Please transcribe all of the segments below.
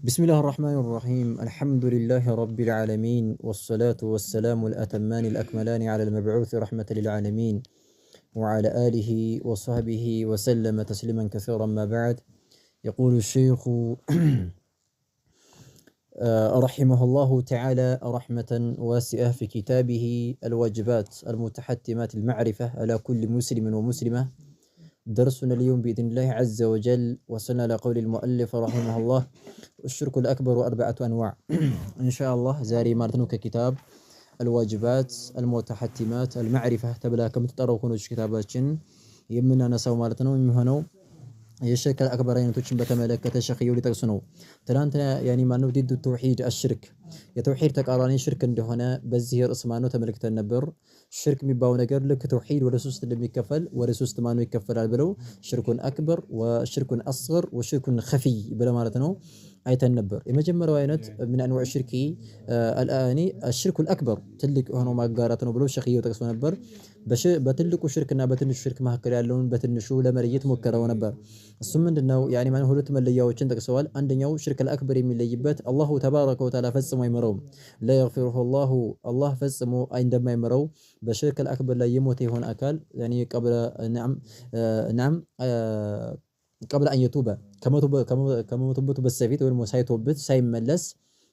بسم الله الرحمن الرحيم الحمد لله رب العالمين والصلاة والسلام الأتمان الأكملان على المبعوث رحمة للعالمين وعلى آله وصحبه وسلم تسليما كثيرا ما بعد. يقول الشيخ رحمه الله تعالى رحمة واسعة في كتابه الواجبات المتحتمات المعرفة على كل مسلم ومسلمة. درسنا اليوم بإذن الله عز وجل وصلنا إلى قول المؤلف رحمه الله: الشرك الأكبر 4 أنواع. إن شاء الله زاري مارتنو ككتاب الواجبات المتحتمات المعرفة تبلا كم تطرقوا كنوش كتاباتشن يمنا نساو مارتنو يمهنو የሽርክ አክበር አይነቶችን በተመለከተ ሸኽየው ሊጠቅሱ ነው። ትናንትና ያኒ ማነው ዲዱ ተውሂድ አሽርክ የተውሂድ ተቃራኒ ሽርክ እንደሆነ በዚህ ርዕስ ማነው ተመልክተን ነበር። ሽርክ የሚባለው ነገር ልክ ተውሂድ ወደ ሶስት እንደሚከፈል ወደ ሶስት ማነው ይከፈላል ብለው ሽርኩን አክበር ወሽርኩን አስገር ወሽርኩን ኸፊይ ብለ ማለት ነው አይተን ነበር። የመጀመሪያው አይነት ምን አንዋዕ ሽርክ አልአኒ الشرك الأكبر ትልቅ ሆኖ ማጋራት ነው ብለው ሸኽየው ጠቅሶ ነበር። በትልቁ ሽርክና በትንሹ ሽርክ መካከል ያለውን በትንሹ ለመለየት ሞከረው ነበር። እሱም ምንድነው ያኒ ማን ሁለት መለያዎችን ጠቅሰዋል። አንደኛው ሽርክ አልአክበር የሚለይበት አላሁ ተባረከ ወተዓላ ፈጽሞ አይመረውም። لا يغفره الله الله ፈጽሞ እንደማይመረው በሽርክ አልአክበር ላይ የሞተ የሆነ አካል ያኒ ቀብለ نعم قبل أن يتوب ከመሞቱበት በፊት ወይም ሳይቶበት ሳይመለስ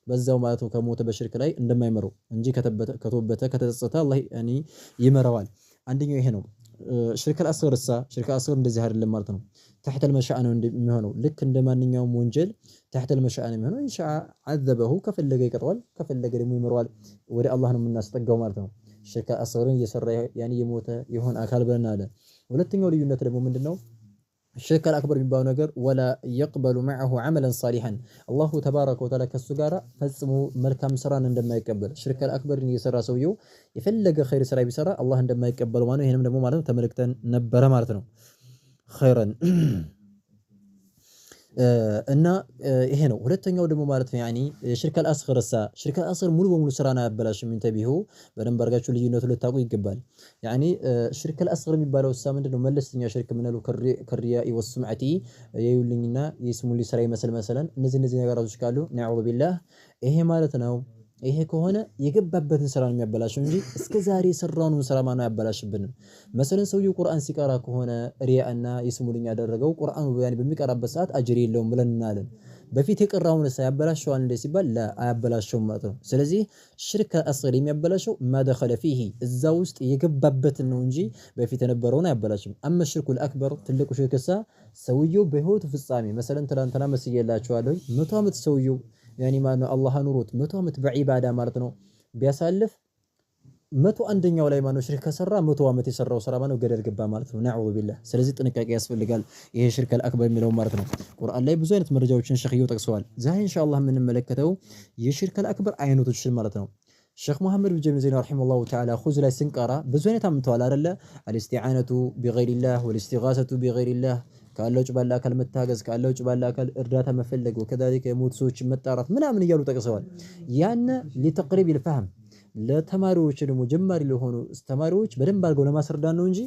በዛው ማለት ነው ከሞተ በሽርክ ላይ እንደማይመረው እንጂ ከተወበተ ከተጸጸተ አላህ ያኒ ይመረዋል። አንደኛው ይሄ ነው። ሽርክ አልአስገር ሽርክ አልአስገር እንደዚህ አይደለም ማለት ነው። تحت المشاء ነው እንደሚሆነው ልክ እንደማንኛውም ወንጀል تحت المشاء ነው የሚሆነው። ኢንሻ عذبه ከፈለገ ይቀጣዋል ከፈለገ ደግሞ ይመረዋል። ወደ አላህ ነው የምናስጠጋው ማለት ነው። ሽርክ አልአስገርን እየሰራ ያኒ የሞተ የሆነ አካል ብለናል። ሁለተኛው ልዩነት ደግሞ ምንድነው? الشرك الأكبر የሚባለው ነገር ولا يقبل معه عملا صالحا الله تبارك وتعالى ከሱ ጋራ ፈጽሞ መልካም ስራን እንደማይቀበል ሽርክ አልአክበርን እየሰራ ሰውየው የፈለገ ኸይር ስራ ቢሰራ አላህ እንደማይቀበለው ማለት ነው። ይሄንም ደግሞ ማለት ነው ተመልክተን ነበረ ማለት ነው። ኸይረን እና ይሄ ነው። ሁለተኛው ደግሞ ማለት ነው ያኒ ሽርክ አልአስገር ሽርክ አልአስገር ሙሉ በሙሉ ስራን አያበላሽም። እንተቢሁ በደንብ አድርጋችሁ ልዩነቱን ልታውቁ ይገባል። ያኒ ሽርክ አልአስገር የሚባለው ምንድነው? መለስተኛ ሽርክ ምንለው ከሪያኢ ወስምዓቲ የዩልኝና የስሙሊ ስራ ይመስል መሰለን እነዚህ ነገራቶች ካሉ ነዑዙ ቢላህ ይሄ ማለት ነው። ይሄ ከሆነ የገባበትን ስራ ነው የሚያበላሽው እንጂ እስከዛሬ የሰራውን ስራ ማነው ያበላሽብን? መሰለን ሰውየው ቁርአን ሲቀራ ከሆነ ሪያእና የስሙልኝ ያደረገው ቁርአኑ ያኒ በሚቀራበት ሰዓት አጅር የለውም ብለን እናለን። በፊት የቀራውን ያበላሽዋል እንደ ሲባል ላ አያበላሽውም ማለት ነው። ስለዚህ ሽርክ አስገር የሚያበላሽው ማደኸለ ፊሂ እዛ ውስጥ የገባበትን ነው እንጂ በፊት የነበረውን አያበላሽም። አመ ሽርኩል አክበር ትልቁ ሽርክሳ ሰውየው በህይወቱ ፍጻሜ መሰለን ትላንትና መስየላችኋለሁ 100 ዓመት ሰውየው ያኒ ማነው አላህ ኑሮት 100 ዓመት በዒባዳ ማለት ነው ቢያሳልፍ 101ኛው ላይ ማነው ሽርክ ከሰራ 100 ዓመት የሰራው ስራ ማነው ገደል ገባ ማለት ነው። ነዑዙ ቢላህ። ስለዚህ ጥንቃቄ ያስፈልጋል። ይሄ ሽርክ አልአክበር የሚለው ማለት ነው ቁርአን ላይ ብዙ አይነት መረጃዎችን ሸኽየው ጠቅሰዋል። ዛሬ ኢንሻአላህ የምንመለከተው የሽርክ አልአክበር አይነቶችን ማለት ነው። ሼክ መሐመድ ቢን ጀሚል ረሂመሁላሁ ተዓላ ኹዝ ላይ ስንቀራ ብዙ አይነት አምጥተዋል አይደለ? አልኢስቲዓነቱ ቢገይሪላህ ወልኢስቲጋሰቱ ቢገይሪላህ ካለው ውጭ ባለ አካል መታገዝ ካለው ውጭ ባለ አካል እርዳታ መፈለግ ወከዛሊከ የሞቱ ሰዎችን መጣራት ምናምን እያሉ ጠቅሰዋል። ያን ለተቅሪብ الفهم ለተማሪዎች ደግሞ ጀማሪ ለሆኑ ተማሪዎች በደንብ አድርገው ለማስረዳት ነው እንጂ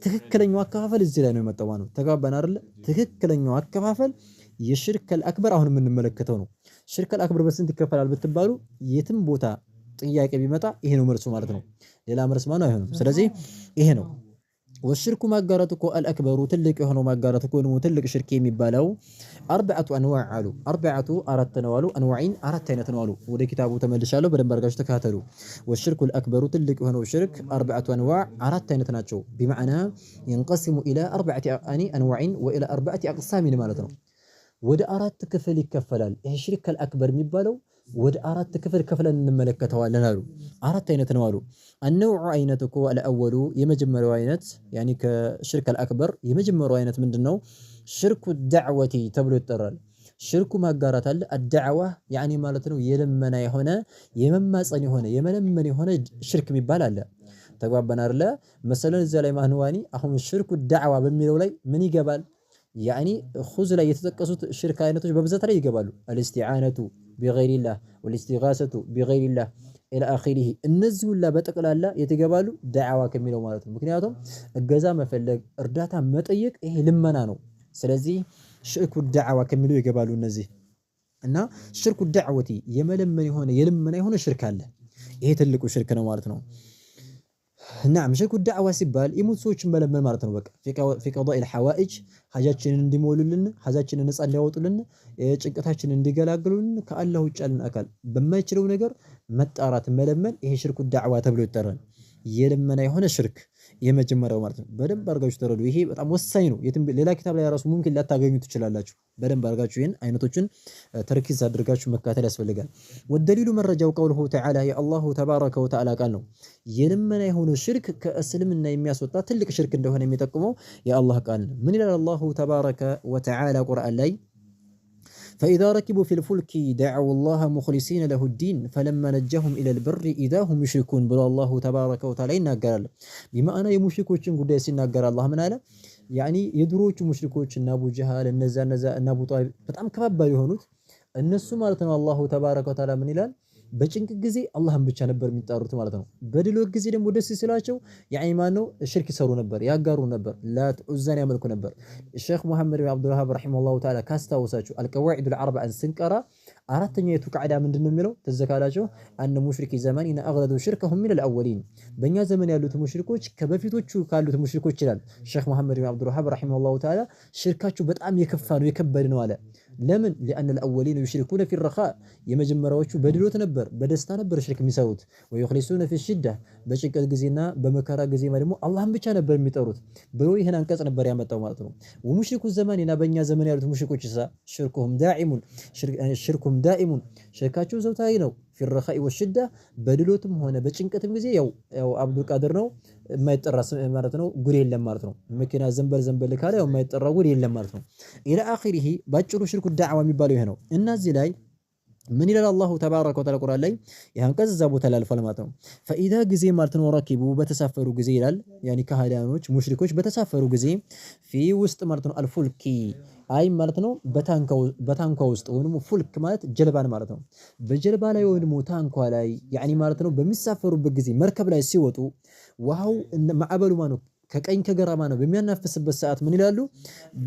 ትክክለኛው አከፋፈል እዚህ ላይ ነው የመጣው ማለት ነው። ተጋባን አይደለ? ትክክለኛው አከፋፈል የሽርክ አልአክበር አሁን የምንመለከተው ነው። ሽርክ አልአክበር በስንት ይከፈላል ብትባሉ የትም ቦታ ጥያቄ ቢመጣ ይሄ ነው መልሱ ማለት ነው። ሌላ መልስ ማነው አይሆንም። ስለዚህ ይሄ ነው ወሽርኩ ማጋራት እኮ አልአክበሩ ትልቅ የሆነው ማጋራት እኮ ነው ትልቅ ሽርክ የሚባለው 4 አንዋዕ አሉ። 4 አራት ነው አሉ። አንዋዒን አራት አይነት ነው አሉ። ወደ ኪታቡ ተመልሻለሁ በደንብ አድርጋችሁ ተከታተሉ። ወሽርኩ አልአክበሩ ትልቅ የሆነው ሽርክ 4 አንዋዕ አራት አይነት ናቸው። بمعنى ينقسم الى 4 አንዋዒን والى 4 اقسام ማለት ነው። ወደ አራት ክፍል ይከፈላል። ይሄ ሽርክ አልአክበር የሚባለው ወደ አራት ክፍል ከፍለን እንመለከተዋለን አሉ። አራት አይነት ነው አሉ። النوع አይነት እኮ አልአወሉ የመጀመሪያው አይነት ያኒ ከሽርክ አልአክበር የመጀመሪያው አይነት ምንድነው? ሽርኩ ዳዕወቲ ተብሎ ይጠራል። ሽርኩ ማጋራት አለ። አዳዕዋ ያኒ ማለት ነው የለመና የሆነ የመማፀን የሆነ የመለመን የሆነ ሽርክ የሚባል አለ። ተግባባን አይደለ? መሰለን እዛ ላይ ማህንዋኒ አሁን ሽርኩ ዳዕዋ በሚለው ላይ ምን ይገባል? ያኒ ኹዝ ላይ የተጠቀሱት ሽርክ አይነቶች በብዛት ላይ ይገባሉ። አልኢስቲዓነቱ ቢገይሪላህ ወልኢስቲጋሰቱ ቢገይሪላህ ኢላ አኺሪህ እነዚህ ሁላ በጠቅላላ የተገባሉ ዳዕዋ ከሚለው ማለት ነው። ምክንያቱም እገዛ መፈለግ እርዳታ መጠየቅ ይሄ ልመና ነው። ስለዚህ ሽርኩ ዳዕዋ ከሚለው ይገባሉ እነዚህ እና ሽርኩ ዳዕወቲ የልመና የሆነ ሽርክ አለ። ይሄ ትልቁ ሽርክ ነው ማለት ነው። ናም ሽርኩ ዳዕዋ ሲባል የሞቱ ሰዎችን መለመን ማለት ነው። በቃ ፊ ቀዳኢል ሐዋኢጅ ሐጃችንን እንዲሞሉልን፣ ሐጃችንን ነፃ እንዲያወጡልን፣ ጭንቀታችንን እንዲገላግሉልን ከአላህ ውጭ ያለን አካል በማይችለው ነገር መጣራት መለመን፣ ይሄ ሽርኩ ዳዕዋ ተብሎ ይጠራል። የልመና የሆነ ሽርክ የመጀመሪያው ማለት ነው። በደንብ አድርጋችሁ ተረዱ። ይሄ በጣም ወሳኝ ነው። ሌላ ኪታብ ላይ ራሱ ሙምኪን ላታገኙ ትችላላችሁ። በደንብ አድርጋችሁ ይሄን አይነቶችን ተርኪዝ አድርጋችሁ መካተል ያስፈልጋል። ወደሊሉ መረጃው ቀውሉሁ ተዓላ የአላሁ ተባረከ ወተዓላ ቃል ነው። የልመና የሆነ ሽርክ ከእስልምና የሚያስወጣ ትልቅ ሽርክ እንደሆነ የሚጠቁመው የአላህ ቃል ነው። ምን ይላል አላሁ ተባረከ ወተዓላ ቁርአን ላይ فإذا ركبوا في الفلك دعوا الله مخلصين له الدين فلما نجاهم إلى البر إذا هم يشركون بل الله تبارك وتعالى يناقر بما أنا يمشركوችን ጉዳይ ሲናገር አላህ ምን አለ? ያኒ የድሮዎቹ ሙሽሪኮች እና አቡ ጀሃል እነዛ እና አቡ ጣሊብ በጣም ከባባድ የሆኑት እነሱ ማለት ነው። አላሁ ተባረከ ወተዓላ ምን ይላል? በጭንቅ ጊዜ አላህን ብቻ ነበር የሚጣሩት ማለት ነው። በድሎት ጊዜ ደግሞ ደስ ሲላቸው ያኒ ማነው ሽርክ ይሰሩ ነበር፣ ያጋሩ ነበር፣ ላት ዑዛን ያመልኩ ነበር። ሼክ መሐመድ ብን አብዱል ወሃብ ረሂመሁላሁ ተዓላ ካስታወሳችሁ አልቀዋዒዱል አርበዐን ስንቀራ አራተኛይቱ ቃዕዳ ምንድነው የሚለው ተዘካላችሁ? አነ ሙሽሪኪ ዘማኒና አግለዱ ሽርከሁም ሚነል አወሊን፣ በእኛ ዘመን ያሉት ሙሽሪኮች ከበፊቶቹ ካሉት ሙሽሪኮች ይላል ሼክ መሐመድ ብን አብዱል ወሃብ ረሂመሁላሁ ተዓላ ሽርካቸው በጣም የከፋ ነው የከበደ ነው አለ። ለምን? ሊአነ አልአወሊን ዩሽሪኩነ ፊ ረኻ፣ የመጀመሪያዎቹ በድሎት ነበር በደስታ ነበር ሽርክ የሚሰሩት። ወዩኽሊሱነ ፊ ሽዳ፣ በጭንቀት ጊዜና በመከራ ጊዜ ደግሞ አላህን ብቻ ነበር የሚጠሩት ብሎ ይህን አንቀጽ ነበር ያመጣው ማለት ነው። ወሙሽሪኩ ዘማኒና በእኛ ዘመን ያሉት ሙሽሪኮች ሽርኩሁም ዳኢሙን ሽርካቸው ዘውታሪ ነው። ፊ ረኻኢ ወሽዳ፣ በድሎትም ሆነ በጭንቀትም ጊዜ ያው አብዱል ቃድር ነው የማይጠራ ማለት ነው። ጉድ የለም ማለት ነው። መኪና ዘንበል ካለ ያው የማይጠራ ጉድ የለም ማለት ነው። ኢላ አኺሪሂ ባጭሩ ሽርኩ ዳዕዋ የሚባለው ይሄ ነው። እና እዚህ ላይ ምን ይላል አላሁ ተባረከ ወተዓላ ቁርአን ላይ ይሄን ከዛ ቦታ ላይ አልፏል ማለት ነው። ፈኢዛ ጊዜ ማለት ነው ረኪቡ በተሳፈሩ ጊዜ ይላል ያኒ ከሃዲያኖች ሙሽሪኮች በተሳፈሩ ጊዜ ፊ ውስጥ ማለት ነው አልፉልኪ አይ ማለት ነው በታንኳ ውስጥ ወይንም ፉልክ ማለት ጀልባን ማለት ነው። በጀልባ ላይ ወይንም ታንኳ ላይ ያኒ ማለት ነው በሚሳፈሩበት ጊዜ መርከብ ላይ ሲወጡ ውሃው ማዕበሉ ማለት ነው ከቀኝ ከገራማ ነው በሚያናፍስበት ሰዓት ምን ይላሉ?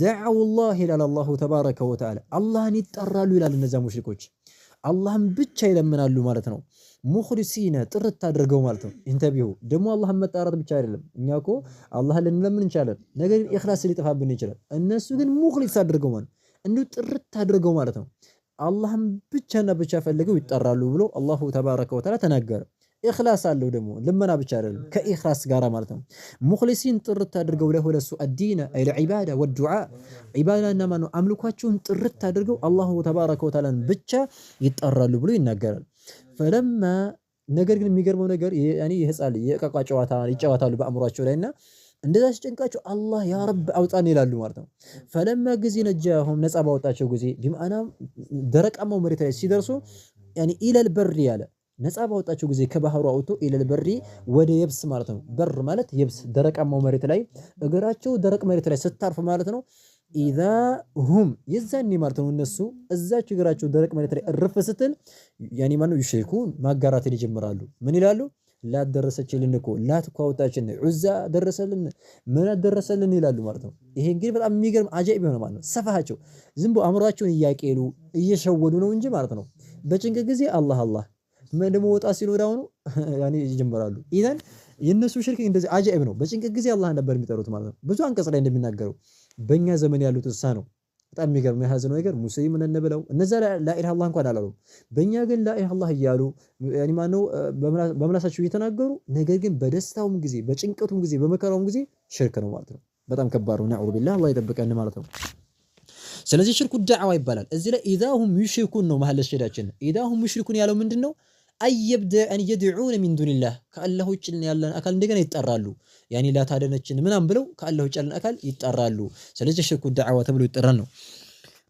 ደዓውላህ ይላል አላሁ ተባረከ ወተዓላ አላህን ይጠራሉ ይላል። እነዛ ሙሽሪኮች አላህን ብቻ ይለምናሉ ማለት ነው። ሙኽሊሲነ ጥርት አድርገው ማለት ነው። ኢንተቢሁ ደግሞ አላህን መጣራት ብቻ አይደለም። እኛ እኮ አላህን ልንለምን እንችላለን፣ ነገር ግን ኢኽላስ ሊጠፋብን ይችላል። እነሱ ግን ሙኽሊስ አድርገው ማለት እንዲሁ ጥርት አድርገው ማለት ነው አላህን ብቻና ብቻ ፈልገው ይጠራሉ ብሎ አላሁ ተባረከ ወተዓላ ተናገረ። ኢኽላስ አለው ደግሞ ልመና ብቻ አይደለም ከኢኽላስ ጋር ማለት ነው። ሙኽሊሲን ጥርት አድርገው ለሱ አዲነ አይለ ዒባዳ ወዱዓ ዒባዳና ማነው አምልኳቸውን ጥርት አድርገው አላሁ ተባረከ ወተዓላን ብቻ ይጠራሉ ብሎ ይናገራል። ፈለማ ነገር ግን የሚገርመው ነገር ያኒ የህፃን የእቃቃ ጨዋታ ይጫወታሉ በአእምሯቸው ላይና እንደዛ ሲጨንቃቸው አላህ ያ ረብ አውጣን ይላሉ ማለት ነው። ፈለማ ጊዜ ነጃሁም ነፃ ባወጣቸው ጊዜ ቢማዕና ደረቃማው መሬት ላይ ሲደርሱ ያኒ ኢለል በሪ ያለ ነፃ ባወጣቸው ጊዜ ከባህሩ አውጥቶ ኢለል በሪ ወደ የብስ ማለት ነው። በር ማለት የብስ ደረቃማው መሬት ላይ እግራቸው ደረቅ መሬት ላይ ስታርፍ ማለት ነው። ኢዛ ሁም የዛኔ ማለት ነው እነሱ እዛች እግራቸው ደረቅ መሬት ላይ እርፍ ስትል ያኒ ማነው ይሽሪኩን ማጋራትን ይጀምራሉ። ምን ይላሉ? ላት ደረሰችልን እኮ ላት እኮ አወጣችን፣ ዑዛ ደረሰልን፣ ምን ደረሰልን ይላሉ ማለት ነው። ይሄ እንግዲህ በጣም የሚገርም አጃኢብ የሆነ ማለት ነው። ሰፋሃቸው ዝም ብሎ አእምሯቸውን እያቄሉ እየሸወዱ ነው እንጂ ማለት ነው። በጭንቅ ጊዜ አላህ ምን ደግሞ ወጣ ሲሉ ወዳውኑ ያኒ ይጀምራሉ። ኢዘን የነሱ ሽርክ እንደዚህ አጃኢብ ነው። በጭንቅ ጊዜ አላህ ነበር የሚጠሩት ማለት ነው። ብዙ አንቀጽ ላይ እንደሚናገረው በእኛ ዘመን ያሉት እሳ ነው። በጣም የሚገርም ያሳዝነው ነገር ሙስሊም ነን ብለው እነዛ ላኢላሃ ኢላላህ እንኳን አላሉም። በእኛ ግን ላኢላሃ ኢላላህ እያሉ ያኒ ማነው በምላሳቸው እየተናገሩ ነገር ግን በደስታውም ጊዜ በጭንቀቱም ጊዜ በመከራውም ጊዜ ሽርክ ነው ማለት ነው። በጣም ከባድ ነው። ነዑዙ ቢላህ አላህ ይጠብቀን ማለት ነው። ስለዚህ ሽርኩ ዳዕዋ ይባላል። እዚህ ላይ ኢዛሁም ዩሽሪኩን ነው መሐል ሸዳችን። ኢዛሁም ዩሽሪኩን ያለው ምንድነው? አየብደ አን የድዑነ ሚን ዱኒላህ ከአላህ ውጭ ያለን አካል እንደገና ይጠራሉ። ያኒ ላታደነችን ምናምን ብለው ከአላህ ውጭ ያለን አካል ይጠራሉ። ስለዚህ ሽርኩ ዳዕዋ ተብሎ ይጠራል ነው።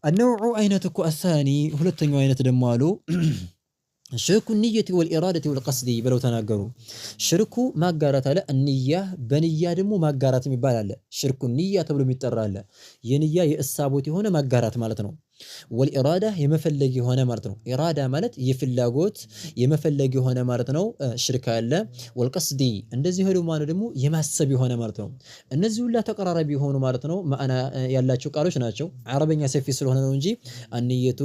النوع አይነት እኮ አሳኒ ሁለተኛው አይነት ደግሞ አሉ ሽርኩ ንየቲ ወልኢራደቲ ወልቀስዲ ብለው ተናገሩ። ሽርኩ ማጋራት አለ፣ እንያ በንያ ደግሞ ማጋራት የሚባል አለ። ሽርኩ ንያ ተብሎ የሚጠራ አለ። የንያ የእሳቦት የሆነ ማጋራት ማለት ነው። ወልኢራዳ የመፈለግ የሆነ ማለት ነው። ኢራዳ ማለት የፍላጎት የመፈለግ የሆነ ማለት ነው። ሽርክ አለ። ወልቀስዲ እንደዚህ ሄዶ ማለት ደግሞ የማሰብ የሆነ ማለት ነው። እነዚህ ሁላ ተቀራራቢ የሆኑ ማለት ነው ማዕና ያላቸው ቃሎች ናቸው። አረበኛ ሰፊ ስለሆነ ነው እንጂ አንየቱ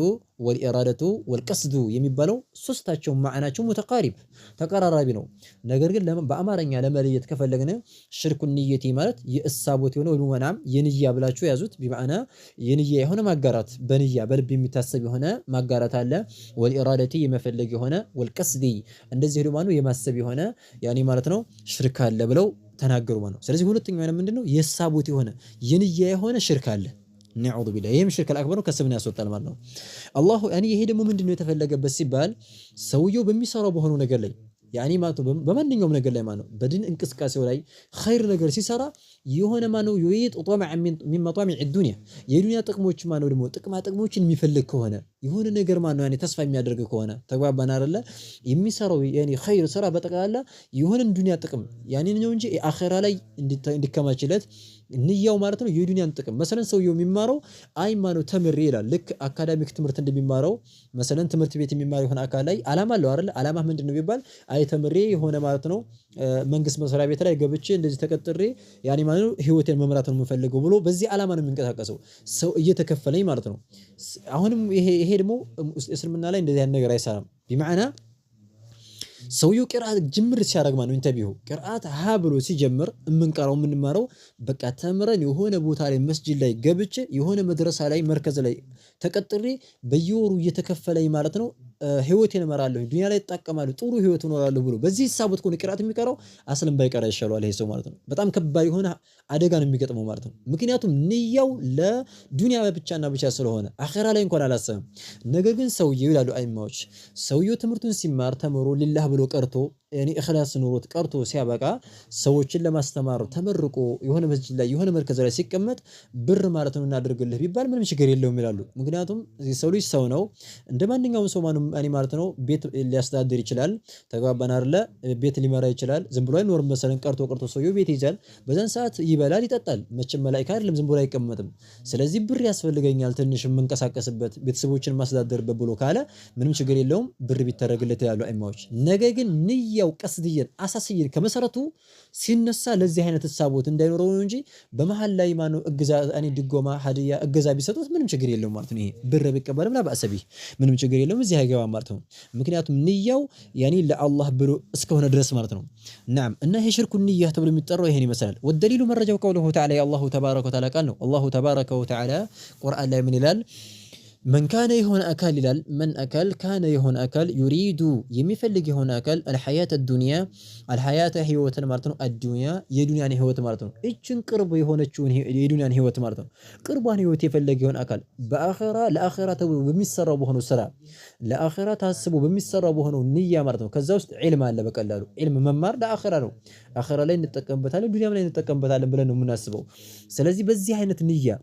ወልኢራደቱ ወልቀስዱ የሚባለው ሶስታቸው ማዕናቸው ሙተቃሪብ ተቀራራቢ ነው። ነገር ግን በአማርኛ ለመለየት ከፈለግን ሽርኩ ንየቲ ማለት የእሳቦት የሆነ ወይ ወናም የንያ ብላችሁ ያዙት። ቢማዕና የንያ የሆነ ማጋራት በንያ በልብ የሚታሰብ የሆነ ማጋራት አለ። ወልኢራደቲ የመፈለግ የሆነ ወልቀስዲ እንደዚህ ደግሞ ማነው የማሰብ የሆነ ያኔ ማለት ነው ሽርክ አለ ብለው ተናገሩ ማለት ነው። ስለዚህ ሁለተኛው የሆነ ምንድነው የእሳቦት የሆነ የንያ የሆነ ሽርክ አለ። ነዑዙ ቢላህ ይሄም ሽርክ አክበር ነው፣ ከስምና ያስወጣል ማለት ነው። አላሁ ያኔ ይሄ ደግሞ ምንድነው የተፈለገበት ሲባል ሰውየው በሚሰራው በሆነው ነገር ላይ ያኔ ማለት ነው በማንኛውም ነገር ላይ ማለት ነው በዲን እንቅስቃሴው ላይ ኸይር ነገር ሲሰራ የሆነ ማነው ይወይጥ ጧማዕ ሚን መጧሚዕ ዱንያ የዱንያ ጥቅሞች ማነው ደግሞ ጥቅማ ጥቅሞችን የሚፈልግ ከሆነ የሆነ ነገር ማነው ያኔ ተስፋ የሚያደርግ ከሆነ ተግባባን አይደለ? የሚሰራው ያኔ ኸይር ስራ በጠቅላላ የሆነ ዱንያ ጥቅም ያኔ ነው እንጂ አኺራ ላይ እንዲከማችለት ንያው ማለት ነው የዱንያን ጥቅም መሰለን ሰውየው የሚማረው አይ ማነው ተምሬ ይላል። ልክ አካዳሚክ ትምህርት እንደሚማረው መሰለን ትምህርት ቤት የሚማረው የሆነ አካል ላይ አላማ አለው አይደል? አላማ ምንድነው ቢባል አይ ተምሬ የሆነ ማለት ነው መንግስት መስሪያ ቤት ላይ ገብቼ እንደዚህ ተቀጥሬ ያኔ ማለት ነው ህይወቴን መምራት ነው የምፈልገው ብሎ በዚህ አላማ ነው የሚንቀሳቀሰው ሰው እየተከፈለኝ ማለት ነው። አሁንም ይሄ ደግሞ እስልምና ላይ እንደዚህ አይነት ነገር አይሰራም። ቢማዕና ሰውየው ቅርአት ጅምር ሲያደርግ ማለት ነው ኢንተርቪው ቅርአት ሀ ብሎ ሲጀምር የምንቀራው የምንማረው በቃ ተምረን የሆነ ቦታ ላይ መስጂድ ላይ ገብቼ የሆነ መድረሳ ላይ መርከዝ ላይ ተቀጥሬ በየወሩ እየተከፈለኝ ማለት ነው ህይወቴን እመራለሁ ዱንያ ላይ እጠቀማለሁ ጥሩ ህይወት እኖራለሁ ብሎ በዚህ ሂሳቦት ኮን ቅርአት የሚቀራው አስለም ባይቀራ ይሻላል ይሄ ሰው ማለት ነው። በጣም ከባድ የሆነ አደጋ ነው የሚገጥመው ማለት ነው። ምክንያቱም ንያው ለዱንያ ብቻና ብቻ ስለሆነ አኺራ ላይ እንኳን አላሰበም። ነገር ግን ሰውየው ይላሉ አይማዎች ሰውየው ትምህርቱን ሲማር ተምሮ ሊላህ ብሎ ቀርቶ ያኔ ኢኽላስ ኑሮት ቀርቶ ሲያበቃ ሰዎችን ለማስተማር ተመርቆ የሆነ መስጂድ ላይ የሆነ መርከዝ ላይ ሲቀመጥ ብር ማለት ነው እናደርግልህ ቢባል ምንም ችግር የለውም ይላሉ። ምክንያቱም ሰው ልጅ ሰው ነው እንደማንኛውም ሰው ማን ማለት ነው ቤት ሊያስተዳድር ይችላል። ተግባባን አይደለ? ቤት ሊመራ ይችላል። ዝም ብሎ አይኖርም። መሰለን ቀርቶ ሰውየው ቤት ይዛል። በዛን ሰዓት ይበላል ይጠጣል። መቼም መላእክት አይደለም ዝም ብሎ አይቀመጥም። ስለዚህ ብር ያስፈልገኛል ትንሽ የምንቀሳቀስበት ቤተሰቦችን ማስተዳደርበት ብሎ ካለ ምንም ችግር የለውም ብር ቢተረግለት ያሉ አይማዎች። ነገር ግን ንያው ቀስድየን አሳስየን ከመሰረቱ ሲነሳ ለዚህ አይነት ተሳቦት እንዳይኖረው ነው እንጂ በመሃል ላይ ማነው እገዛ እኔ ድጎማ ሀዲያ እገዛ ቢሰጡት ምንም ችግር የለውም ማለት ነው። ይሄ ብር ቢቀበልም ለባሰቢ ምንም ችግር የለውም እዚህ አይገባም ማለት ነው። ምክንያቱም ንያው ያኔ ለአላህ ብሎ እስከሆነ ድረስ ማለት ነው። ናም እና ይሄ ሽርኩ ንያ ተብሎ የሚጠራው ይሄን ይመስላል። ወደሊሉ መረጃው ቀውሉሁ ተዓላ የአላሁ ተባረከ ወተዓላ ቃል ነው። አላሁ ተባረከ ወተዓላ ቁርአን ላይ ምን ይላል? من كان يهون أكل لال من أكل كان يهون أكل يريد يمفلج يهون أكل الحياة الدنيا الحياة هي مارتن الدنيا يدنيا هي مارتن إيشن قرب يهون تشون يدنيا هي مارتن قربان هي تفلج يهون أكل بآخرة لآخرة تبو بمسر بهنو سرا لآخرة تحسبو بمسر بهنو نية مارتن كزوست علم على بكالله علم ممر لآخرة نو آخرة لين نتكلم بتعلم الدنيا لين نتكلم بتعلم بلنا مناسبه سلزي بزي هينة نية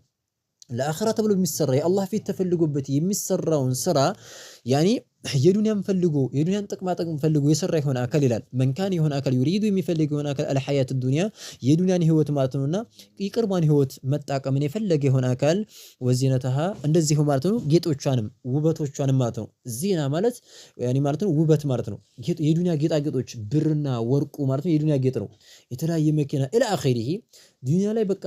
ለአኺራ ተብሎ የሚሰራ የአላህ ፊት ተፈልጎበት የሚሰራውን ስራ ያኒ የዱንያን ፈልጎ የዱንያን ጥቅማ ጥቅም ፈልጎ የሰራ ይሆን አካል ይላል። መንካን ይሆን አካል ይሪዱ የሚፈልግ ይሆን አካል አልሐያት ዱንያ የዱንያን ህይወት ማለት ነውና ይቅርባን ህይወት መጣቀምን የፈለገ ይሆን አካል ወዚነተሃ እንደዚህ ማለት ነው ጌጦቿንም ውበቶቿንም ማለት ነው። ዚና ማለት ያኒ ማለት ነው ውበት ማለት ነው። የዱንያ ጌጣጌጦች ብርና ወርቁ ማለት ነው የዱንያ ጌጥ ነው። የተለያየ መኪና ኢላ አኺሪሂ ዱንያ ላይ በቃ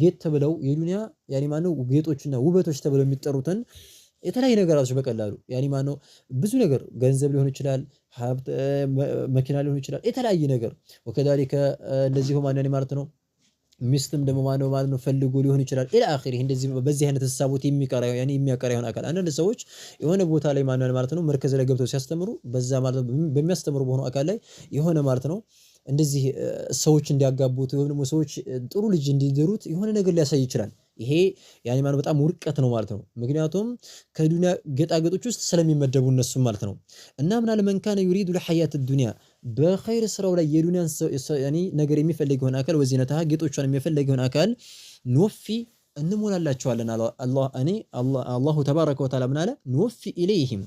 ጌጥ ተብለው የዱንያ ያኒ ማለት ነው ጌጦችና ውበቶች ተብለው የሚጠሩትን የተለያየ ነገራቶች በቀላሉ ያኒ ማነው ብዙ ነገር ገንዘብ ሊሆን ይችላል፣ ሀብት መኪና ሊሆን ይችላል፣ የተለያየ ነገር ወከዳሊከ እንደዚህ ማነው ማለት ነው ሚስትም ደግሞ ማነው ማለት ነው ፈልጎ ሊሆን ይችላል ኢላ አኺሪ እንደዚህ በዚህ አይነት ተሳቦት የሚቀራው ያኒ የሚያቀራ ይሆን አካል አንዳንድ ሰዎች የሆነ ቦታ ላይ ማነው ማለት ነው መርከዝ ላይ ገብተው ሲያስተምሩ በዛ ማለት ነው በሚያስተምሩ በሆነ አካል ላይ የሆነ ማለት ነው እንደዚህ ሰዎች እንዲያጋቡት ወይም ደግሞ ሰዎች ጥሩ ልጅ እንዲድሩት የሆነ ነገር ሊያሳይ ይችላል። ይሄ ያኒ ማለት በጣም ውርቀት ነው ማለት ነው። ምክንያቱም ከዱንያ ጌጣጌጦች ውስጥ ስለሚመደቡ እነሱ ማለት ነው። እና ምናለ መንካነ ይሪዱ ለሐያት ዱንያ በኸይር ስራው ላይ የዱንያን ያኒ ነገር የሚፈልግ ይሆን አካል ወዚነታህ ጌጦቿን የሚፈልግ ይሆን አካል ንወፊ እንሞላላቸዋለን አላሁ ተባረከ ወተዓላ ምን አለ? ንወፊ ኢለይሂም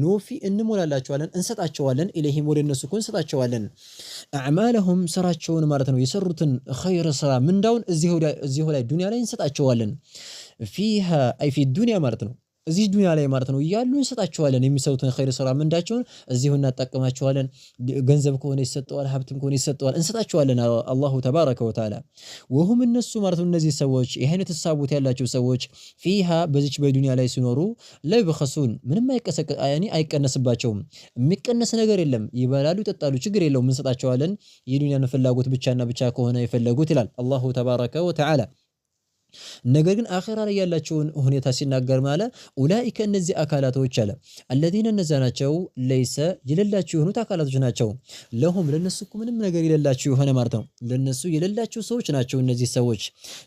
ንወፊ እንሞላላቸዋለን እንሰጣቸዋለን ኢለይሂም ወደ እነሱ እንሰጣቸዋለን አዕማለሁም ስራቸውን ማለት ነው የሰሩትን ኸይር ስራ ምንዳውን እዚሁ ላይ ዱንያ ላይ እንሰጣቸዋለን ፊሃ አይ ፊ ዱንያ ማለት ነው እዚህ ዱንያ ላይ ማለት ነው እያሉ እንሰጣቸዋለን የሚሰሩትን ኸይር ስራ ምንዳቸውን እዚሁ እናጣቀማቸዋለን ገንዘብ ከሆነ ይሰጠዋል ሀብትም ከሆነ ይሰጠዋል እንሰጣቸዋለን አላሁ ተባረከ ወተዓላ ወሁም እነሱ ማለት ነው እነዚህ ሰዎች ይሄ አይነት ተሳቡት ያላቸው ሰዎች ፊሃ በዚች በዱንያ ላይ ሲኖሩ ላይ በኸሱን ምንም አይቀነስባቸውም የሚቀነስ ነገር የለም ይበላሉ ይጠጣሉ ችግር የለውም እንሰጣቸዋለን የዱንያን ፍላጎት ብቻና ብቻ ከሆነ የፈለጉት ይላል አላሁ ተባረከ ወተዓላ ነገር ግን አኺራ ላይ ያላቸውን ሁኔታ ሲናገር ማለት ኡላኢከ እነዚህ አካላቶች አለ الذين እነዛ ናቸው ለይሰ የሌላቸው የሆኑት አካላቶች ናቸው ለሁም ለነሱ ምንም ነገር የሌላቸው የሆነ ማለት ነው ለነሱ የሌላቸው ሰዎች ናቸው እነዚህ ሰዎች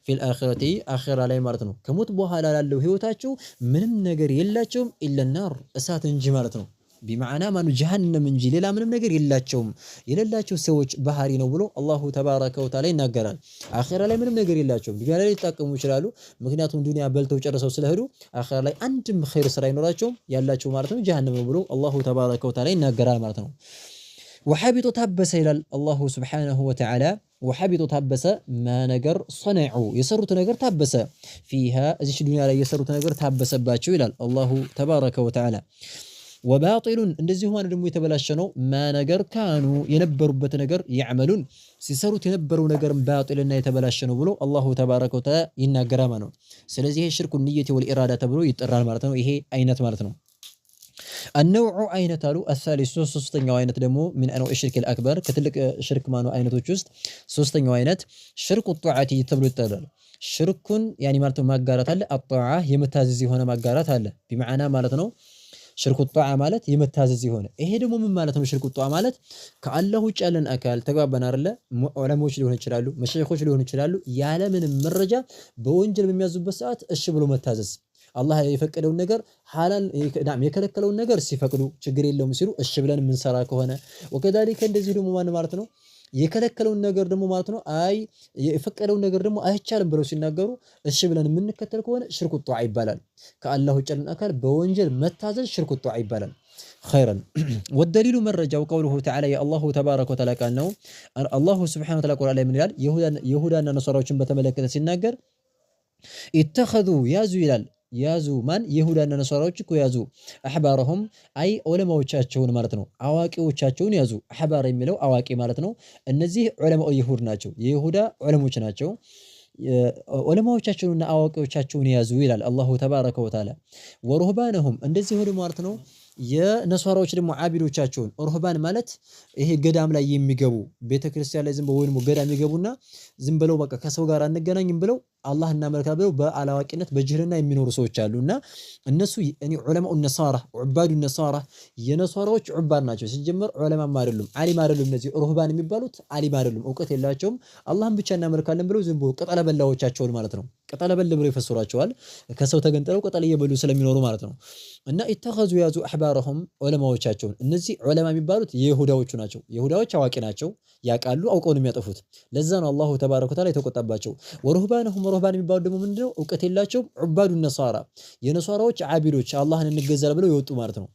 ፊል አኺራቲ አኺራ ላይ ማለት ነው ከሞት በኋላ ላለው ህይወታቸው ምንም ነገር የላቸውም ኢላ النار እሳት እንጂ ማለት ነው بمعنى ما جهنم እንጂ ሌላ ምንም ነገር የላቸውም የሌላቸው ሰዎች ባህሪ ነው ብሎ አላሁ ተባረከ ወተዓላ ይናገራል አኺራ ላይ ምንም ነገር የላቸውም ዱንያ ላይ ሊጠቀሙ ይችላሉ ምክንያቱም ዱንያ በልተው ጨርሰው ስለሄዱ አኺራ ላይ አንድም ኸይር ስራ አይኖራቸውም ያላቸው ማለት ነው ጀሃነም ነው ብሎ አላሁ ተባረከ ወተዓላ ይናገራል ማለት ነው وحبط تبس الى الله سبحانه وتعالى وحبط تبس ما نجر صنعوا يسرت نجر تبس فيها ايش الدنيا ላይ يسرت نجر تبسባቸው ይላል الله تبارك وتعالى ወባጢሉን እንደዚህ ሆነ ደግሞ የተበላሸ ነው ማነገር ካኑ የነበሩበት ነገር ያዕመሉን ሲሰሩት የነበረው ነገር ባጢልና የተበላሸ ነው ብሎ አላሁ ተባረከ ወተዓላ ይናገራል ማለት ነው ስለዚህ ይሄ ሽርኩ ንየት ወልኢራዳ ተብሎ ይጠራል ማለት ነው ይሄ አይነት ማለት ነው النوع አይነት አሉ الثالث ሶስተኛው አይነት ደግሞ من انواع الشرك الاكبر ከትልቅ ሽርክ ማኑ አይነቶች ውስጥ ሶስተኛው አይነት ሽርኩ ጧዓቲ ተብሎ ይጠራል ሽርኩን ያኒ ማለት ማጋራት አለ አጧዓ የመታዘዝ የሆነ ማጋራት አለ بمعنى ማለት ነው ሽርኩ ጧዓ ማለት የመታዘዝ የሆነ ይሄ ደግሞ ምን ማለት ነው ሽርኩ ጧዓ ማለት ከአላህ ውጭ ያለን አካል ተግባባን አይደለ ዑለሞች ሊሆኑ ይችላሉ መሸይኾች ሊሆኑ ይችላሉ ያለ ምንም መረጃ በወንጀል በሚያዙበት ሰዓት እሺ ብሎ መታዘዝ አላህ የፈቀደውን ነገር ሐላል የከለከለውን ነገር ሲፈቅዱ ችግር የለውም ሲሉ እሺ ብለን ምን ሰራ ከሆነ ወከዳሊከ እንደዚህ ደግሞ ማን ማለት ነው የከለከለውን ነገር ደግሞ ማለት ነው አይ የፈቀደውን ነገር ደግሞ አይቻልም ብለው ሲናገሩ እሺ ብለን የምንከተል ከሆነ ሽርኩ ጧዓ ይባላል ከአላህ ውጭ ያለን አካል በወንጀል መታዘዝ ሽርኩ ጧዓ ይባላል خيرا والدليل مرجع وقوله تعالى يا الله تبارك وتعالى قال ነው الله سبحانه وتعالى ቁርአን ላይ ምን ይላል ይሁዳና ነሷራዎችን በተመለከተ ሲናገር اتخذوا ያዙ ይላል ያዙ ማን ይሁዳና ነሷራዎች እኮ ያዙ አህባረሁም አይ ዑለማዎቻቸውን ማለት ነው አዋቂዎቻቸውን ያዙ አህባር የሚለው አዋቂ ማለት ነው እነዚህ ዑለማው ይሁድ ናቸው የይሁዳ ዑለሞች ናቸው ዑለማዎቻቸውንና አዋቂዎቻቸውን ያዙ ይላል አላሁ ተባረከ ወተዓላ ወሩህባነሁም እንደዚህ ሆነ ማለት ነው የነሷራዎች ደግሞ ዓቢዶቻቸውን ሩህባን ማለት ይሄ ገዳም ላይ የሚገቡ ቤተክርስቲያን ላይ ዝም ብለው ወይንም ገዳም የሚገቡና ዝም ብለው በቃ ከሰው ጋር አንገናኝም ብለው አላህ እናመልካለን ብለው በአላዋቂነት በጅህልና የሚኖሩ ሰዎች አሉና እነሱ እኔ ዑለማው ነሳራ ዑባዱ ነሳራ የነሷራዎች ዑባድ ናቸው ሲጀመር ዑለማም አይደሉም ዓሊም አይደሉም እነዚህ ሩህባን የሚባሉት ዓሊም አይደሉም ዕውቀት የላቸውም አላህን ብቻ እናመልካለን ብለው ዝም ብለው ቅጠለ በላዎቻቸውን ማለት ነው ቅጠለ በል ብለው ይፈስሯቸዋል ከሰው ተገንጥለው ቅጠል እየበሉ ስለሚኖሩ ማለት ነው እና ኢተኸዙ ያዙ አህባረሁም ዑለማዎቻቸውን እነዚህ ዑለማ የሚባሉት የይሁዳዎቹ ናቸው የይሁዳዎች አዋቂ ናቸው ያቃሉ አውቀው ነው የሚያጠፉት ለዛ ነው አላሁ ተባረከ ወተዓላ የተቆጣባቸው ወሩህባነሁም ሩህባን የሚባሉ ደግሞ ምንድነው ዕውቀት የላቸውም ዑባዱ ነሳራ የነሳራዎች ዓቢዶች አላህን እንገዛለን ብለው ይወጡ ማለት ነው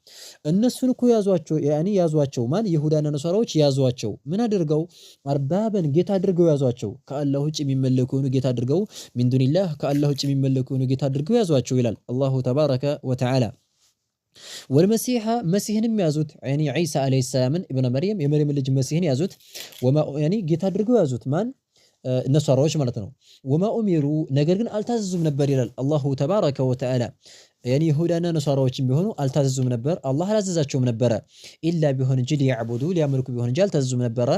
እነሱን እኮ ያዟቸው ያኒ ያዟቸው ማን ይሁዳና ነሳራዎች ያዟቸው ምን አድርገው አርባበን ጌታ አድርገው ያዟቸው ከአላህ ውጭ የሚመለኩ ነው ጌታ አድርገው ሚን ዱኒላህ ከአላህ ውጭ የሚመለኩ ነው ጌታ አድርገው ያዟቸው ይላል አላሁ ተባረከ ወተዓላ والمسيح مسيحንም ያዙት يعني عيسى عليه السلام ابن مريم የመርየም ልጅ መስይህን ያዙት ወማ يعني ጌታ አድርገው ያዙት ማን ነሷራዎች ማለት ነው ወማ ኡሚሩ ነገር ግን አልታዘዙም ነበር ይላል አላሁ ተባረከ ወተዓላ يعني ይሁዳና ነሷራዎችም ቢሆኑ አልታዘዙም ነበር አላህ አላዘዛቸውም ነበር ኢላ ቢሆን እንጂ ሊያዕቡዱ ሊያመልኩ ቢሆን እንጂ አልታዘዙም ነበር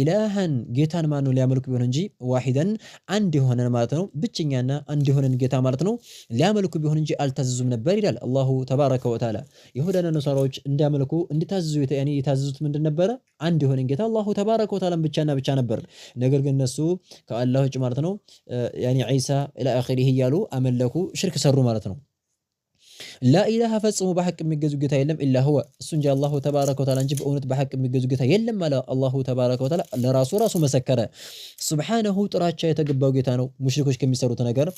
ኢላሃን ጌታን ማኑ ሊያመልኩ ቢሆን እንጂ ዋሂደን አንድ የሆነን ማለት ነው ብቸኛና አንድ የሆነን ጌታ ማለት ነው ሊያመልኩ ቢሆን እንጂ አልታዘዙም ነበር ይላል አላሁ ተባረከ ወተዓላ ይሁዳና ነሷራዎች እንዲያመልኩ እንዲታዘዙ يعني የታዘዙት ምንድን ነበር አንድ የሆነን ጌታ አላሁ ተባረከ ወተዓላ ብቻና ብቻ ነበር ነገር ግን እነሱ ከአላህ ውጭ ማለት ነው يعني عيسى الى اخره እያሉ አመለኩ ሽርክ ሰሩ ማለት ነው لا إله فصموا بحق የሚገዙ ጌታ የለም ኢላ هو እሱ እንጂ አላሁ ተባረከ ወተዓላ እንጂ በእውነት በሐቅ የሚገዙ ጌታ የለም አለ አላሁ ተባረከ ወተዓላ ለራሱ መሰከረ ሱብሃነሁ ጥራቻ የተገባው ጌታ ነው ሙሽሪኮች ከሚሰሩት ነገር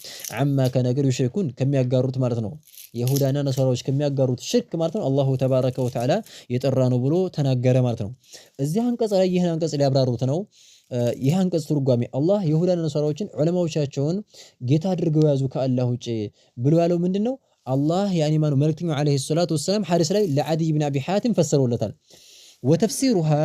አማ ከነገር ይሽርኩን ከሚያጋሩት ማለት ነው ይሁዳና ነሳራዎች ከሚያጋሩት ሽርክ ማለት ነው አላሁ ተባረከ ወተዓላ የጠራ ነው ብሎ ተናገረ ማለት ነው እዚህ አንቀጽ ላይ ይሄን አንቀጽ ሊያብራሩት ነው ይህ አንቀጽ ትርጓሜ አላህ ይሁዳና ነሳራዎችን ዑለማዎቻቸውን ጌታ አድርገው ያዙ ከአላህ ውጪ ብሎ ያለው ምንድነው الله يعني ما ملكتني عليه الصلاة والسلام حارس لي لعدي بن أبي حاتم فسروا لتال وتفسيرها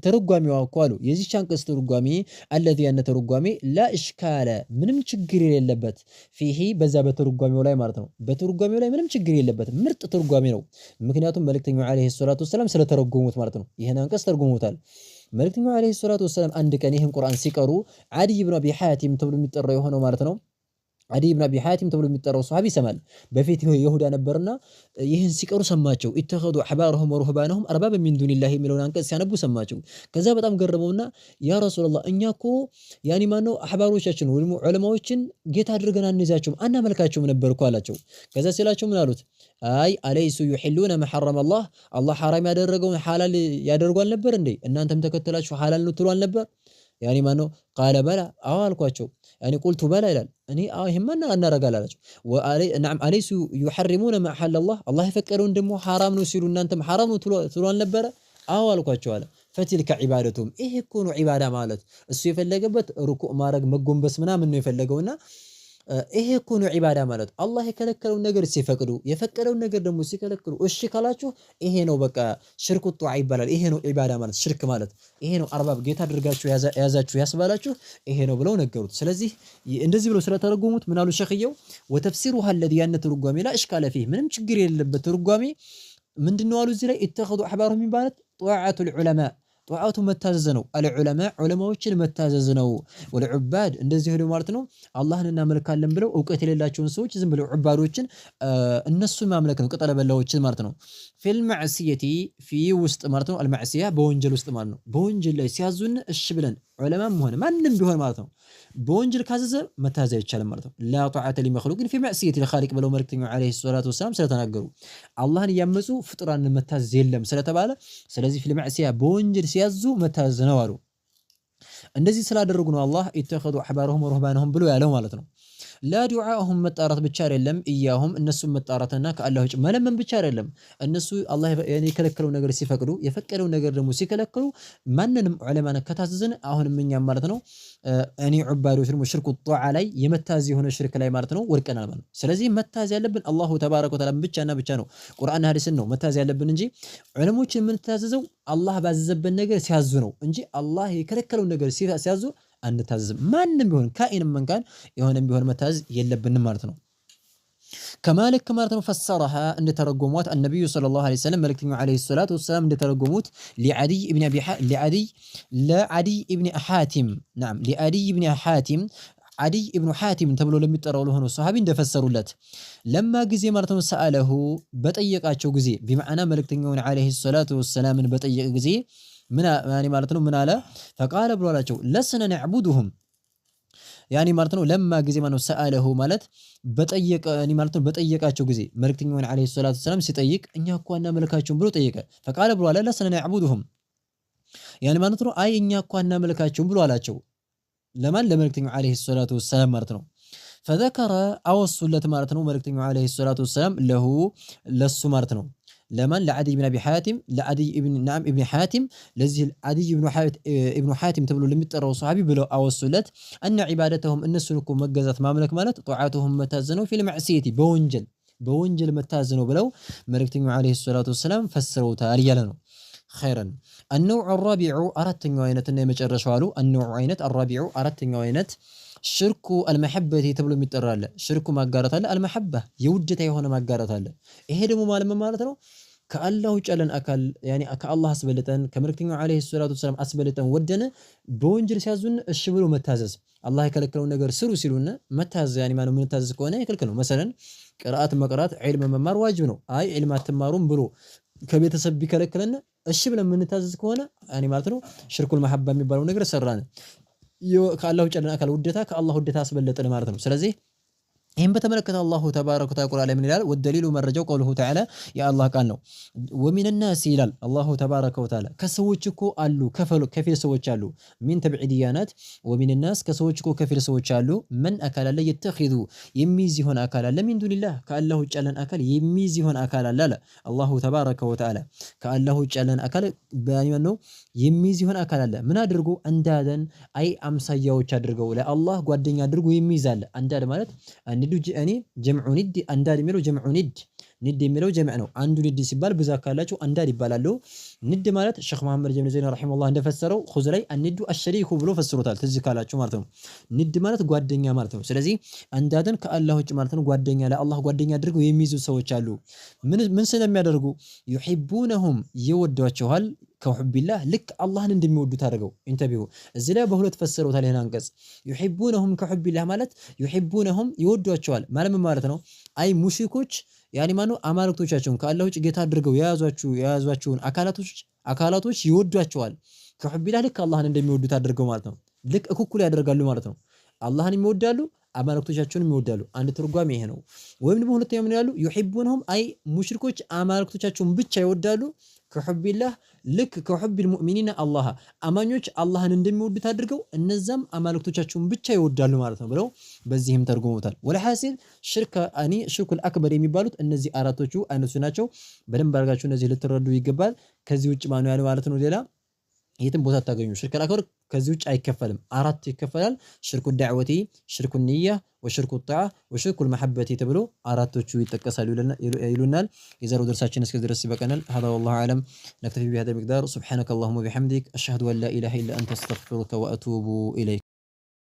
ترقامي وقالوا يزي شانكس ترقامي الذي أن ترقامي لا إشكال منم تشجري اللبت فيه بزابة ترقامي ولا يمارتنو بترقامي ولا منم تشجري اللبت مرت ترقامي نو مكنياتهم ملكتني عليه الصلاة والسلام سلا ترقموت مارتنو يهنا انكس ترقموتال ملكتني عليه الصلاة والسلام عندك أنيهم قرآن سيكرو عدي بن أبي حاتم تبلو متطريو هنا مارتنو عدي بن أبي حاتم تبلو متطريو صحابي سمال بفيت يهودا نبرنا ይህን ሲቀሩ ሰማቸው ኢተኸዱ አሕባረሁም ወሩህባነሁም አርባበ ሚን ዱኒላሂ የሚለውን አንቀጽ ሲያነቡ ሰማቸው። ከዛ በጣም ገረመውና ያ ረሱላህ እኛ እኮ ያኒ ማነው አሕባሮቻችን ወይም ዑለማዎችን ጌታ አድርገን አንይዛቸውም አናመልካቸውም ነበር እኮ አላቸው። ከዛ ሲላቸው ምን አሉት? አይ አለይሱ ዩሒሉነ ማ ሐረመ አላህ ሐራም ያደረገውን ሐላል ያደርጉ አልነበር እንዴ? እናንተም ተከተላችሁ ሐላል ነው ትሉ አልነበር? ያኒ ማነው ቃለ በላ አዎ አልኳቸው። ያኒ ቁልቱ በላ ይላል እኔ አዎ ይሄማ እናረጋላችሁ ወአለይ ነዓም አለይሱ يحرمون ما حل الله የፈቀደውን ደግሞ ሐራም ነው ሲሉ እናንተም ሐራም ነው ትሉ አልነበረ? አዎ አልኳቸው አለ። ፈቲልከ ዒባደቱም ይሄ እኮ ነው ዒባዳ ማለት እሱ የፈለገበት ሩኩዕ ማድረግ መጎንበስ ምናምን ነው የፈለገውና ይሄ እኮ ነው ዒባዳ ማለት አላህ የከለከለውን ነገር ሲፈቅዱ የፈቀደውን ነገር ደግሞ ሲከለክሉ እሺ ካላችሁ ይሄ ነው በቃ ሽርኩ ጧዓ ይባላል። ይሄ ነው ዒባዳ ማለት ሽርክ ማለት ይሄ ነው አርባብ ጌታ አድርጋችሁ ያዛችሁ ያስባላችሁ ይሄ ነው ብለው ነገሩት። ስለዚህ እንደዚህ ብለው ስለተረጎሙት ምን አሉ ሸኽየው ወተፍሲሩሃ الذي ያን ትርጓሜ ላ እሽካለ ፊህ ምንም ችግር የሌለበት ትርጓሜ ምንድነው አሉ እዚህ ላይ ኢተኸዱ አሕባረሁም የሚባለው ጧዓቱል ዑለማ ጧዓቱ መታዘዝ ነው። አልዑለማ ዑለማዎችን መታዘዝ ነው። ወልዑባድ እንደዚህ ሄዶ ማለት ነው አላህን እናመልካለን ብለው እውቀት የሌላቸውን ሰዎች ዝም ብለው ዑባዶችን እነሱን ማምለክ ነው ቅጠለ በላዎችን ማለት ነው። ፊል መዕሲየቲ ፊ ውስጥ ማለት ነው አልመዕሲያ በወንጀል ውስጥ ማለት ነው። በወንጀል ላይ ሲያዙን እሺ ብለን ዑለማም ሆነ ማንም ቢሆን ማለት ነው በወንጀል ካዘዘ መታዘዝ አይቻልም ማለት ነው። ላ ጧዓተ ሊመኽሉቅን ፊ መዕሲየቲ ልኻሊቅ ብለው መልእክተኛው ዓለይሂ ሰላቱ ወሰላም ስለተናገሩ አላህን እያመፁ ፍጡራንን መታዘዝ የለም ስለተባለ ስለዚህ ፊል መዕሲያ በወንጀል ሲያዙ መታዘዝ ነው አሉ። እንደዚህ ስላደረጉ ነው አላህ ኢተኸዱ አሕባረሁም ወሩህባነሁም ብሎ ያለው ማለት ነው። ላ ዱዓሁም መጣራት ብቻ አይደለም እያሁም እነሱም መጣራትና ከአላህ ውጭ መለመን ብቻ አይደለም። እነሱ አላህ የከለከለው ነገር ሲፈቅዱ የፈቀደው ነገር ደግሞ ሲከለክሉ ማንንም ዑለማን ከታዘዝን አሁንም እኛም ማለት ነው እኔ ዑባዶች ደግሞ ሽርኩ ጧዓ ላይ የመታዝ የሆነ ሽርክ ላይ ማለት ነው ወድቀናል ማለት ነው። ስለዚህ መታዝ ያለብን አላሁ ተባረከ ወተዓላ ብቻና ብቻ ነው። ቁርአን ሐዲስን ነው መታዝ ያለብን እንጂ ዑለሞችን የምንታዘዘው አላህ ባዘዘበት ነገር ሲያዙ ነው እንጂ አላህ የከለከለው ነገር ሲያዙ አንታዘዝም። ማንም ቢሆን ካኢንም መንካን የሆነም ቢሆን መታዘዝ የለብንም ማለት ነው። ከማልክ ማለት ነው ፈሰረሃ እንደተረጎሟት النبي صلى الله عليه وسلم መልእክተኛው عليه الصلاه والسلام እንደተረጎሙት لعدي ابن حاتم نعم لعدي ابن حاتم عدي ابن حاتم ተብሎ ለሚጠራው ለሆነ ሱሐቢ እንደፈሰሩለት ለማ ጊዜ ማለት ነው ሰአለሁ በጠየቃቸው ጊዜ بمعنى መልእክተኛውን عليه الصلاه والسلام በጠየቀ ጊዜ ምን ያኒ ማለት ነው ምን አለ فقال ብሎ አላቸው ለስነ نعبدهم ያኒ ማለት ነው ለማ ጊዜ ማለት ነው ሰአለሁ ማለት በጠየቀ ያኒ ማለት ነው በጠየቃቸው ጊዜ መልእክተኛውን عليه الصلاه والسلام ሲጠይቅ እኛ እኮ እናመልካቸውም ብሎ ጠየቀ فقال ብሎ አለ ለስነ نعبدهم ያኒ ማለት ነው አይ እኛ እኮ እናመልካቸውም ብሎ አላቸው ለማን ለመልእክተኛው عليه الصلاه والسلام ማለት ነው فذكر اوصلت ማለት ነው መልእክተኛው عليه الصلاه والسلام له ለሱ ማለት ነው لمن لعدي بن ابي حاتم لعدي ابن نعم ابن حاتم لذي عدي ابن حاتم تبلو لميطراو صحابي بلو اوصلت ان عبادتهم النسنكم مغزات مملك ማለት طاعتهم متازنوا في المعصيه بوንጀል متازنوا بلو መልእክተኛው عليه الصلاه والسلام فسروታል ያለ ነው። خيرا النوع الرابع አራተኛው አይነትና የመጨረሻው አሉ النوع አይነት الرابع አራተኛው አይነት ሽርኩ አልመሐበቲ ተብሎ የሚጠራል ሽርኩ ማጋራት አለ አልመሐባ የውደታ የሆነ ማጋራት አለ። ይሄ ደግሞ ማለት ነው ከአላህ ውጭ ያለን አካል ያኒ ከአላህ አስበልጠን ከመልእክተኛው عليه الصلاه والسلام አስበልጠን ወደነ በወንጀል ሲያዙን እሺ ብሎ መታዘዝ አላህ የከለከለውን ነገር ስሩ ሲሉና መታዘዝ ያኒ ማነው የምንታዘዝ ከሆነ የከለከለው መሰለን ቅራአት መቅራት ዒልም መማር ዋጅብ ነው። አይ ዒልም አትማሩም ብሎ ከቤተሰብ ቢከለክለን እሺ ብለን የምንታዘዝ ከሆነ ያኒ ማለት ነው ሽርኩል መሐባ የሚባለው ነገር ሰራን ከአላህ ውጭ ያለን አካል ውደታ ከአላህ ውደታ አስበለጠን ማለት ነው። ስለዚህ ይህም በተመለከተ አላሁ ተባረከ ወተዓላ ቁርአን ላይ ምን ይላል? ወደሊሉ መረጃው ቀውሉሁ ተዓላ የአላህ ቃል ነው። ወሚን ናስ ይላል አላሁ ተባረከ ወተዓላ ከሰዎች እኮ አሉ ከፊል ሰዎች አሉ ሚን ተብዒድያናት ወሚን ናስ ከሰዎች እኮ ከፊል ሰዎች አሉ መን አካል አለ የተኺዙ የሚይዝ ይሆን አካል አለ ሚን ዱኒላህ ከአላህ ውጭ ያለን አካል የሚይዝ ይሆን አካል አለ አለ አላሁ ተባረከ ወተዓላ ከአላህ ውጭ ያለን አካል በማን ነው የሚይዝ ይሆን አካል አለ ምን አድርጎ አንዳደን አይ አምሳያዎች አድርገው ለአላህ ጓደኛ አድርጎ የሚይዝ አለ። አንዳድ ማለት ንዱ ያኒ ጀምዑ ንድ አንዳድ የሚለው ጀምዑ ንድ የሚለው ጀምዕ ነው። አንዱ ንድ ሲባል ብዛት ካላቸው አንዳድ ይባላሉ። ንድ ማለት ሼኽ መሐመድ ጀብር ዘይን ረሂመሁላህ እንደፈሰረው ኹዝ ላይ አንዱ አሽሪኩ ብሎ ፈስሮታል። ትዝ ካላችሁ ማለት ነው። ንድ ማለት ጓደኛ ማለት ነው። ስለዚህ አንዳድን ከአላህ ውጭ ማለት ነው ጓደኛ ለአላህ ጓደኛ አድርገው የሚይዙ ሰዎች አሉ። ምን ስለሚያደርጉ ዩሂቡነሁም ይወዷቸዋል ከሁቢላህ ልክ አላህን እንደሚወዱት አድርገው ኢንተቢሁ እዚህ ላይ በሁለት ፈሰሩታል። ይሄን አንቀጽ ዩሂቡነሁም ከሁቢላህ ማለት ዩሂቡነሁም ይወዷቸዋል ማለት ምን ማለት ነው? አይ ሙሽሪኮች ያኒ ማኑ አማልክቶቻቸውን ከአላህ ውጭ ጌታ አድርገው የያዟቸውን አካላቶች ይወዷቸዋል። ከሁቢላህ ልክ አላህን እንደሚወዱት አድርገው ማለት ነው። ልክ እኩል ያደርጋሉ ማለት ነው። አላህን ይወዳሉ አማልክቶቻቸውንም ይወዳሉ። አንድ ትርጓሜ ይሄ ነው። ወይም ደግሞ ሁለተኛው ምን ያሉ ዩሂቡነሁም አይ ሙሽሪኮች አማልክቶቻቸውን ብቻ ይወዳሉ ከሁቢላህ ልክ ከሁቢል ሙእሚኒና አላህ አማኞች አላህን እንደሚወዱት አድርገው እነዛም አማልክቶቻቸውን ብቻ ይወዳሉ ማለት ነው ብለው በዚህም ተርጉመውታል። ወለሐሲል ሽርኩል አክበር የሚባሉት እነዚህ አራቶቹ አይነቶች ናቸው። በደንብ አድርጋችሁ እነዚህ ልትረዱ ይገባል። ከዚህ ውጭ ማነው ያለው ማለት ነው ሌላ የትም ቦታ ታገኙ። ሽርኩል አክበር ከዚህ ውጭ አይከፈልም። አራት ይከፈላል። ሽርኩ ዳዕወቲ፣ ሽርኩ ንያ፣ ወሽርኩ ጣዓ፣ ወሽርኩ መሐበቲ ተብሎ አራቶቹ ይጠቀሳሉ ይሉናል። የዛሬው ደርሳችን እስከዚህ ድረስ ይበቃናል። هذا والله اعلم نكتفي بهذا المقدار سبحانك اللهم وبحمدك اشهد ان لا اله الا انت استغفرك واتوب اليك